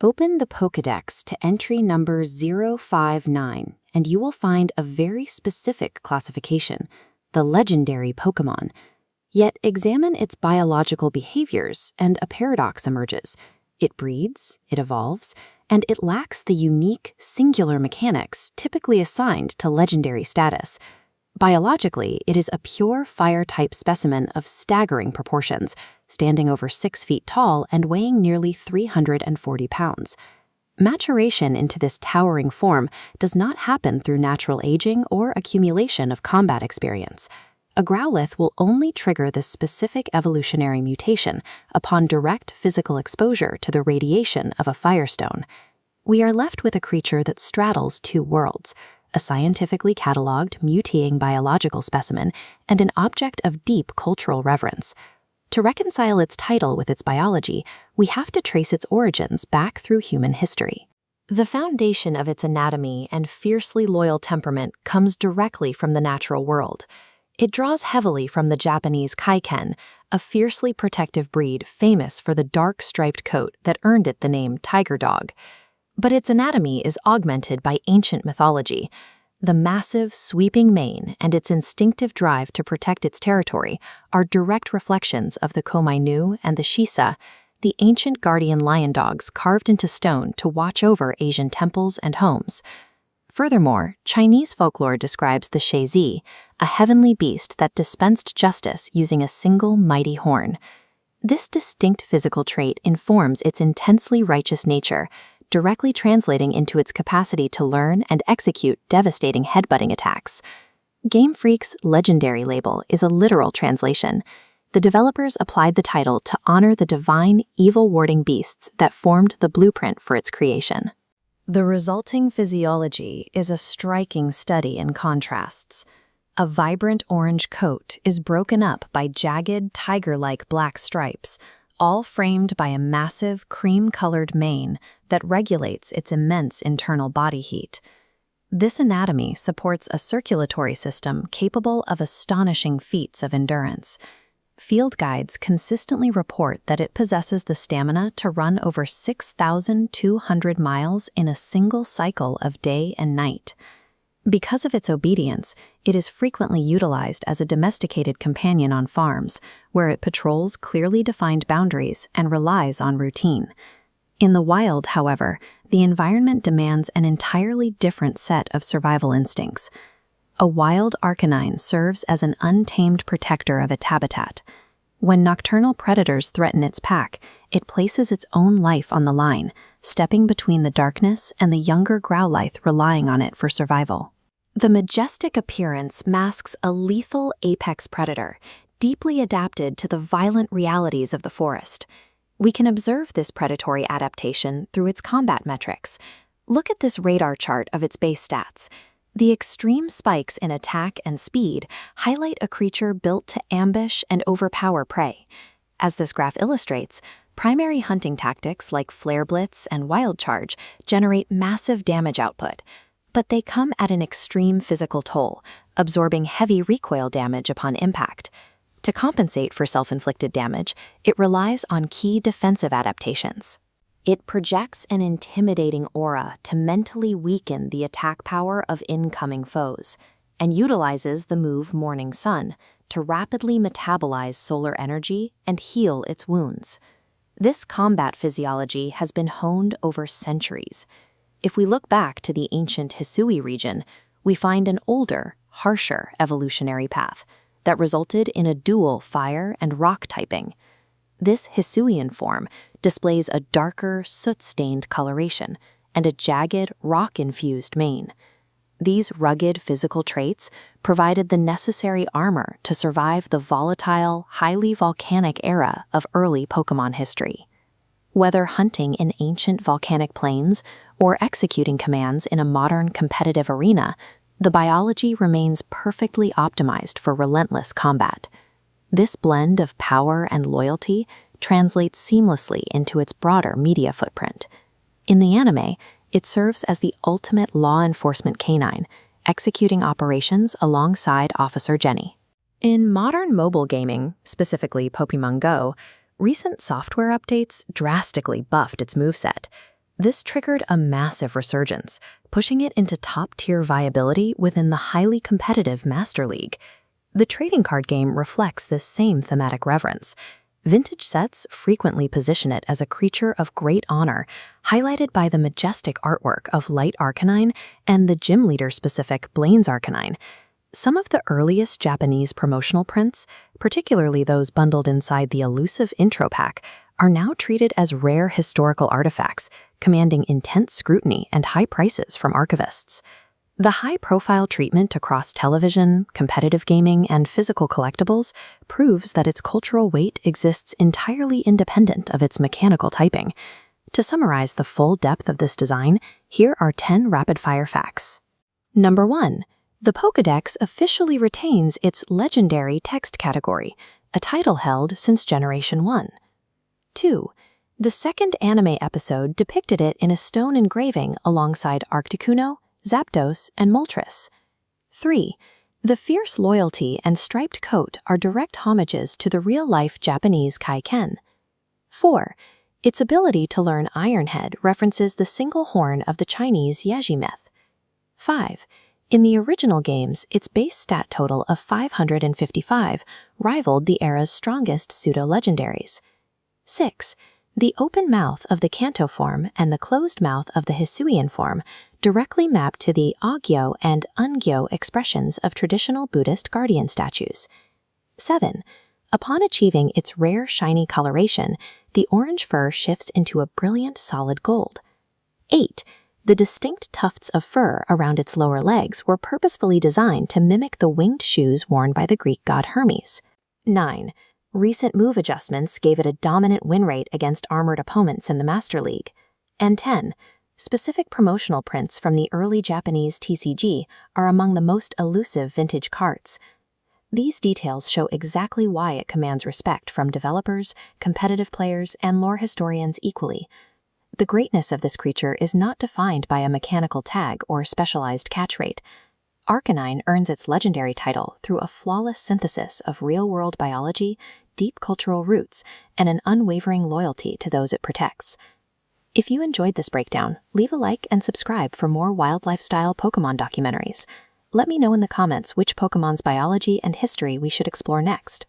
Open the Pokédex to entry number 059, and you will find a very specific classification, the Legendary Pokémon. Yet examine its biological behaviors, and a paradox emerges. It breeds, it evolves, and it lacks the unique, singular mechanics typically assigned to legendary status. Biologically, it is a pure fire-type specimen of staggering proportions, standing over 6 feet tall and weighing nearly 340 pounds. Maturation into this towering form does not happen through natural aging or accumulation of combat experience. A Growlithe will only trigger this specific evolutionary mutation upon direct physical exposure to the radiation of a firestone. We are left with a creature that straddles two worlds, a scientifically cataloged, mutating biological specimen, and an object of deep cultural reverence. To reconcile its title with its biology, we have to trace its origins back through human history. The foundation of its anatomy and fiercely loyal temperament comes directly from the natural world. It draws heavily from the Japanese Kaiken, a fiercely protective breed famous for the dark striped coat that earned it the name tiger dog. But its anatomy is augmented by ancient mythology. The massive, sweeping mane and its instinctive drive to protect its territory are direct reflections of the Komainu and the Shisa, the ancient guardian lion dogs carved into stone to watch over Asian temples and homes. Furthermore, Chinese folklore describes the Shezi, a heavenly beast that dispensed justice using a single mighty horn. This distinct physical trait informs its intensely righteous nature, directly translating into its capacity to learn and execute devastating headbutting attacks. Game Freak's legendary label is a literal translation. The developers applied the title to honor the divine, evil-warding beasts that formed the blueprint for its creation. The resulting physiology is a striking study in contrasts. A vibrant orange coat is broken up by jagged, tiger-like black stripes, all framed by a massive, cream-colored mane that regulates its immense internal body heat. This anatomy supports a circulatory system capable of astonishing feats of endurance. Field guides consistently report that it possesses the stamina to run over 6,200 miles in a single cycle of day and night. Because of its obedience, it is frequently utilized as a domesticated companion on farms, where it patrols clearly defined boundaries and relies on routine. In the wild, however, the environment demands an entirely different set of survival instincts. A wild Arcanine serves as an untamed protector of its habitat. When nocturnal predators threaten its pack, it places its own life on the line, stepping between the darkness and the younger Growlithe relying on it for survival. The majestic appearance masks a lethal apex predator, deeply adapted to the violent realities of the forest. We can observe this predatory adaptation through its combat metrics. Look at this radar chart of its base stats. The extreme spikes in attack and speed highlight a creature built to ambush and overpower prey. As this graph illustrates, primary hunting tactics like Flare Blitz and Wild Charge generate massive damage output, but they come at an extreme physical toll, absorbing heavy recoil damage upon impact. To compensate for self-inflicted damage, it relies on key defensive adaptations. It projects an intimidating aura to mentally weaken the attack power of incoming foes, and utilizes the move Morning Sun to rapidly metabolize solar energy and heal its wounds. This combat physiology has been honed over centuries. If we look back to the ancient Hisui region, we find an older, harsher evolutionary path that resulted in a dual fire and rock typing. This Hisuian form displays a darker, soot-stained coloration and a jagged, rock-infused mane. These rugged physical traits provided the necessary armor to survive the volatile, highly volcanic era of early Pokémon history. Whether hunting in ancient volcanic plains or executing commands in a modern competitive arena, the biology remains perfectly optimized for relentless combat. This blend of power and loyalty translates seamlessly into its broader media footprint. In the anime, it serves as the ultimate law enforcement canine, executing operations alongside Officer Jenny. In modern mobile gaming, specifically Pokémon Go, recent software updates drastically buffed its moveset. This triggered a massive resurgence, pushing it into top-tier viability within the highly competitive Master League. The trading card game reflects this same thematic reverence. Vintage sets frequently position it as a creature of great honor, highlighted by the majestic artwork of Light Arcanine and the gym leader-specific Blaine's Arcanine. Some of the earliest Japanese promotional prints, particularly those bundled inside the elusive intro pack, are now treated as rare historical artifacts, commanding intense scrutiny and high prices from archivists. The high-profile treatment across television, competitive gaming, and physical collectibles proves that its cultural weight exists entirely independent of its mechanical typing. To summarize the full depth of this design, here are 10 rapid-fire facts. Number 1. The Pokédex officially retains its legendary text category, a title held since Generation 1. 2. The second anime episode depicted it in a stone engraving alongside Articuno, Zapdos, and Moltres. 3. The fierce loyalty and striped coat are direct homages to the real-life Japanese Kaiken. 4. Its ability to learn Ironhead references the single horn of the Chinese Yeji myth. 5. In the original games, its base stat total of 555 rivaled the era's strongest pseudo-legendaries. 6. The open mouth of the Kanto form and the closed mouth of the Hisuian form directly map to the Agyo and Ungyo expressions of traditional Buddhist guardian statues. 7. Upon achieving its rare shiny coloration, the orange fur shifts into a brilliant solid gold. 8. The distinct tufts of fur around its lower legs were purposefully designed to mimic the winged shoes worn by the Greek god Hermes. 9. Recent move adjustments gave it a dominant win rate against armored opponents in the Master League. And 10. Specific promotional prints from the early Japanese TCG are among the most elusive vintage cards. These details show exactly why it commands respect from developers, competitive players, and lore historians equally. The greatness of this creature is not defined by a mechanical tag or specialized catch rate. Arcanine earns its legendary title through a flawless synthesis of real-world biology, deep cultural roots, and an unwavering loyalty to those it protects. If you enjoyed this breakdown, leave a like and subscribe for more wildlife-style Pokémon documentaries. Let me know in the comments which Pokémon's biology and history we should explore next.